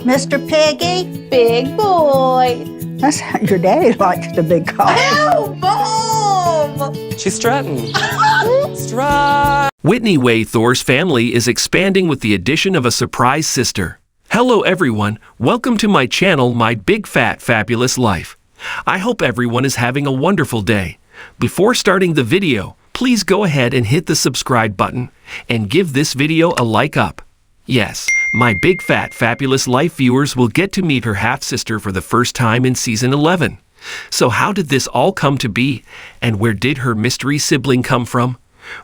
Mr. Piggy? Big boy. That sounds your daddy likes to be called. Oh, Mom! She's strutting. Strut! Whitney Way Thor's family is expanding with the addition of a surprise sister. Hello everyone, welcome to my channel, My Big Fat Fabulous Life. I hope everyone is having a wonderful day. Before starting the video, please go ahead and hit the subscribe button and give this video a like up. Yes, My Big Fat Fabulous Life viewers will get to meet her half-sister for the first time in Season 11. So how did this all come to be, and where did her mystery sibling come from?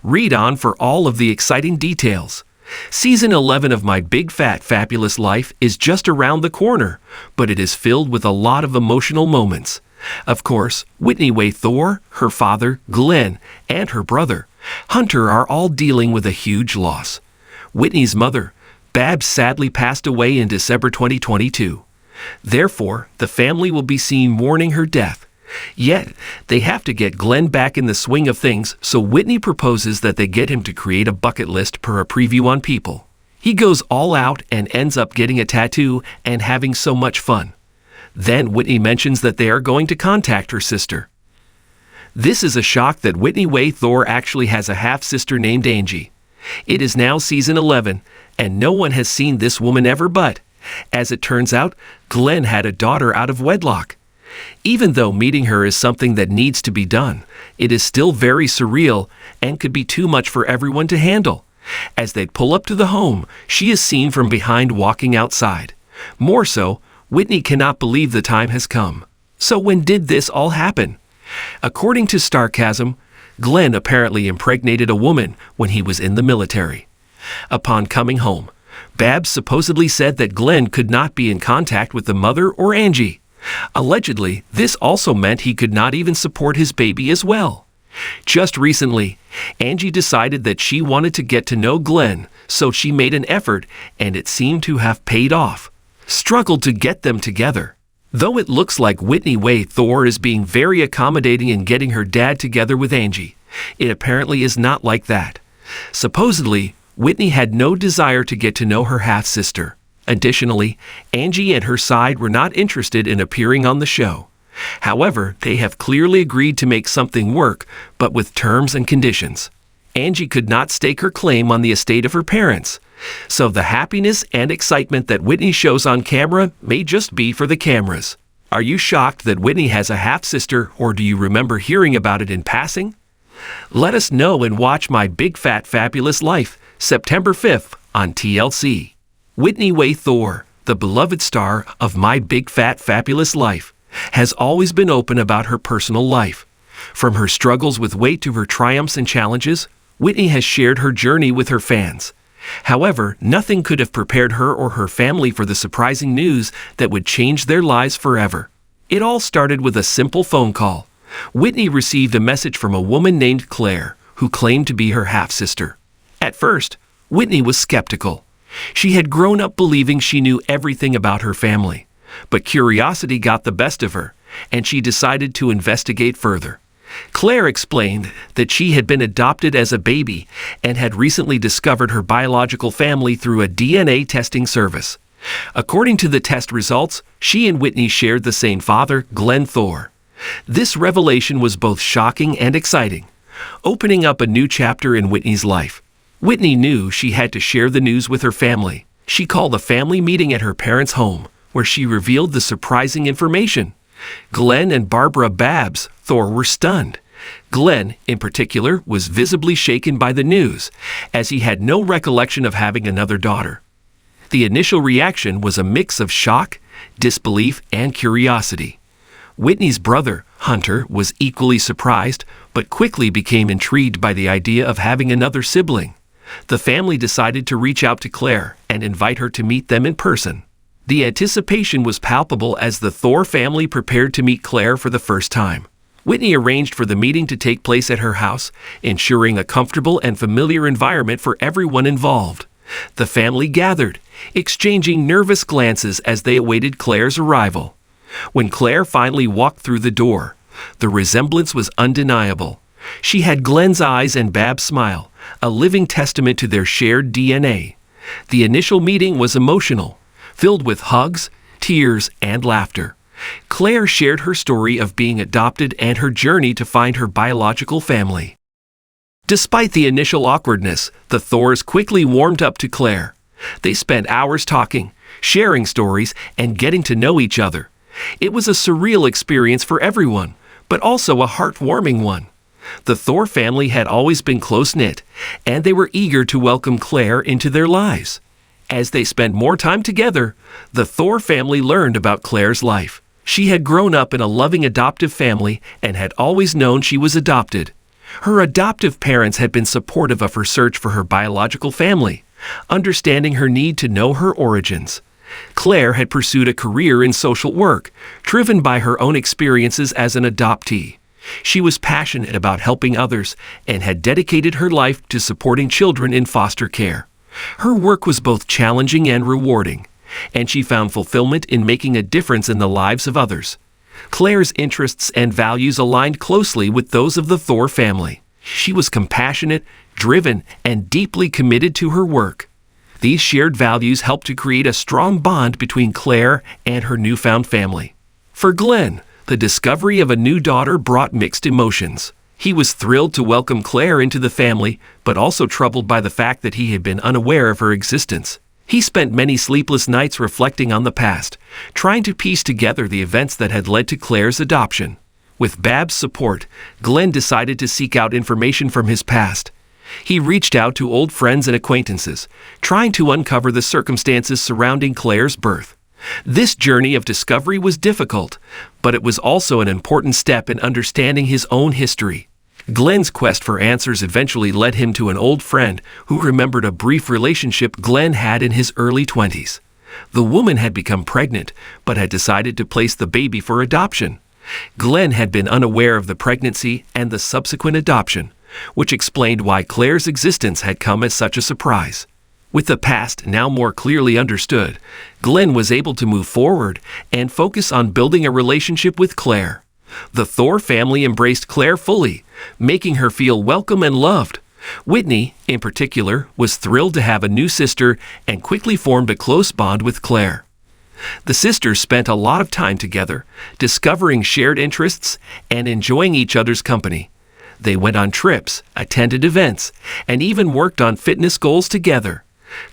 Read on for all of the exciting details. Season 11 of My Big Fat Fabulous Life is just around the corner, but it is filled with a lot of emotional moments. Of course, Whitney Way Thor, her father, Glenn, and her brother, Hunter are all dealing with a huge loss. Whitney's mother, Babs, sadly passed away in December 2022. Therefore, the family will be seen mourning her death. Yet, they have to get Glenn back in the swing of things, so Whitney proposes that they get him to create a bucket list per a preview on People. He goes all out and ends up getting a tattoo and having so much fun. Then Whitney mentions that they are going to contact her sister. This is a shock that Whitney Way Thor actually has a half-sister named Angie. It is now Season 11, and no one has seen this woman ever but, as it turns out, Glenn had a daughter out of wedlock. Even though meeting her is something that needs to be done, it is still very surreal and could be too much for everyone to handle. As they pull up to the home, she is seen from behind walking outside. More so, Whitney cannot believe the time has come. So when did this all happen? According to Starcasm, Glenn apparently impregnated a woman when he was in the military. Upon coming home, Babs supposedly said that Glenn could not be in contact with the mother or Angie. Allegedly, this also meant he could not even support his baby as well. Just recently, Angie decided that she wanted to get to know Glenn, so she made an effort, and it seemed to have paid off. Struggled to get them together. Though it looks like Whitney Way Thor is being very accommodating in getting her dad together with Angie, it apparently is not like that. Supposedly, Whitney had no desire to get to know her half-sister. Additionally, Angie and her side were not interested in appearing on the show. However, they have clearly agreed to make something work, but with terms and conditions. Angie could not stake her claim on the estate of her parents, so the happiness and excitement that Whitney shows on camera may just be for the cameras. Are you shocked that Whitney has a half-sister, or do you remember hearing about it in passing? Let us know and watch My Big Fat Fabulous Life, September 5th on TLC. Whitney Way Thor, the beloved star of My Big Fat Fabulous Life, has always been open about her personal life. From her struggles with weight to her triumphs and challenges, Whitney has shared her journey with her fans. However, nothing could have prepared her or her family for the surprising news that would change their lives forever. It all started with a simple phone call. Whitney received a message from a woman named Claire, who claimed to be her half-sister. At first, Whitney was skeptical. She had grown up believing she knew everything about her family, but curiosity got the best of her, and she decided to investigate further. Claire explained that she had been adopted as a baby and had recently discovered her biological family through a DNA testing service. According to the test results, she and Whitney shared the same father, Glenn Thor. This revelation was both shocking and exciting, opening up a new chapter in Whitney's life. Whitney knew she had to share the news with her family. She called a family meeting at her parents' home, where she revealed the surprising information. Glenn and Barbara Babs Thor were stunned. Glenn, in particular, was visibly shaken by the news, as he had no recollection of having another daughter. The initial reaction was a mix of shock, disbelief, and curiosity. Whitney's brother, Hunter, was equally surprised, but quickly became intrigued by the idea of having another sibling. The family decided to reach out to Claire and invite her to meet them in person. The anticipation was palpable as the Thor family prepared to meet Claire for the first time. Whitney arranged for the meeting to take place at her house, ensuring a comfortable and familiar environment for everyone involved. The family gathered, exchanging nervous glances as they awaited Claire's arrival. When Claire finally walked through the door, the resemblance was undeniable. She had Glenn's eyes and Bab's smile, a living testament to their shared DNA. The initial meeting was emotional. filled with hugs, tears, and laughter. Claire shared her story of being adopted and her journey to find her biological family. Despite the initial awkwardness, the Thors quickly warmed up to Claire. They spent hours talking, sharing stories, and getting to know each other. It was a surreal experience for everyone, but also a heartwarming one. The Thor family had always been close-knit, and they were eager to welcome Claire into their lives. As they spent more time together, the Thor family learned about Claire's life. She had grown up in a loving adoptive family and had always known she was adopted. Her adoptive parents had been supportive of her search for her biological family, understanding her need to know her origins. Claire had pursued a career in social work, driven by her own experiences as an adoptee. She was passionate about helping others and had dedicated her life to supporting children in foster care. Her work was both challenging and rewarding, and she found fulfillment in making a difference in the lives of others. Claire's interests and values aligned closely with those of the Thor family. She was compassionate, driven, and deeply committed to her work. These shared values helped to create a strong bond between Claire and her newfound family. For Glenn, the discovery of a new daughter brought mixed emotions. He was thrilled to welcome Claire into the family, but also troubled by the fact that he had been unaware of her existence. He spent many sleepless nights reflecting on the past, trying to piece together the events that had led to Claire's adoption. With Bab's support, Glenn decided to seek out information from his past. He reached out to old friends and acquaintances, trying to uncover the circumstances surrounding Claire's birth. This journey of discovery was difficult, but it was also an important step in understanding his own history. Glenn's quest for answers eventually led him to an old friend who remembered a brief relationship Glenn had in his early 20s. The woman had become pregnant, but had decided to place the baby for adoption. Glenn had been unaware of the pregnancy and the subsequent adoption, which explained why Claire's existence had come as such a surprise. With the past now more clearly understood, Glenn was able to move forward and focus on building a relationship with Claire. The Thor family embraced Claire fully, making her feel welcome and loved. Whitney, in particular, was thrilled to have a new sister and quickly formed a close bond with Claire. The sisters spent a lot of time together, discovering shared interests and enjoying each other's company. They went on trips, attended events, and even worked on fitness goals together.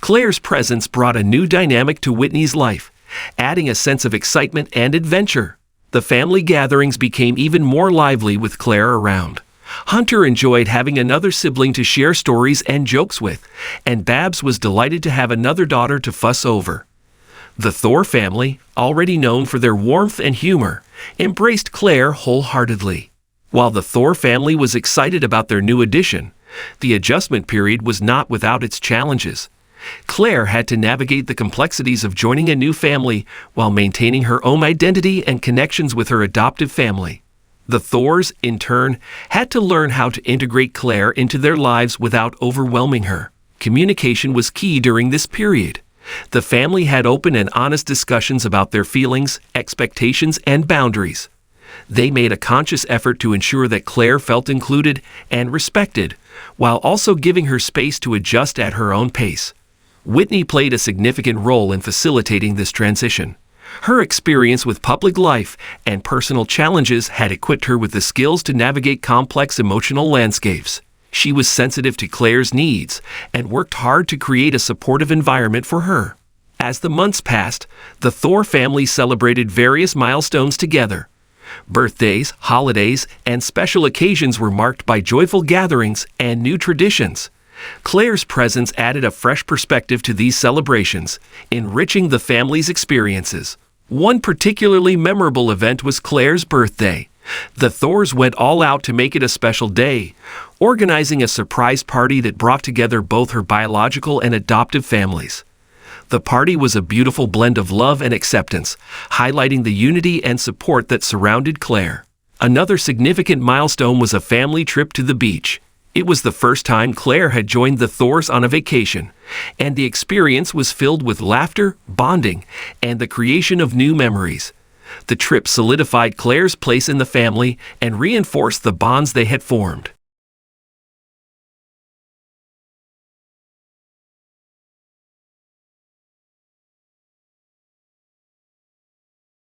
Claire's presence brought a new dynamic to Whitney's life, adding a sense of excitement and adventure. The family gatherings became even more lively with Claire around. Hunter enjoyed having another sibling to share stories and jokes with, and Babs was delighted to have another daughter to fuss over. The Thor family, already known for their warmth and humor, embraced Claire wholeheartedly. While the Thor family was excited about their new addition, the adjustment period was not without its challenges. Claire had to navigate the complexities of joining a new family while maintaining her own identity and connections with her adoptive family. The Thors, in turn, had to learn how to integrate Claire into their lives without overwhelming her. Communication was key during this period. The family had open and honest discussions about their feelings, expectations, and boundaries. They made a conscious effort to ensure that Claire felt included and respected, while also giving her space to adjust at her own pace. Whitney played a significant role in facilitating this transition. Her experience with public life and personal challenges had equipped her with the skills to navigate complex emotional landscapes. She was sensitive to Claire's needs and worked hard to create a supportive environment for her. As the months passed, the Thor family celebrated various milestones together. Birthdays, holidays, and special occasions were marked by joyful gatherings and new traditions. Claire's presence added a fresh perspective to these celebrations, enriching the family's experiences. One particularly memorable event was Claire's birthday. The Thors went all out to make it a special day, organizing a surprise party that brought together both her biological and adoptive families. The party was a beautiful blend of love and acceptance, highlighting the unity and support that surrounded Claire. Another significant milestone was a family trip to the beach. It was the first time Claire had joined the Thors on a vacation, and the experience was filled with laughter, bonding, and the creation of new memories. The trip solidified Claire's place in the family and reinforced the bonds they had formed.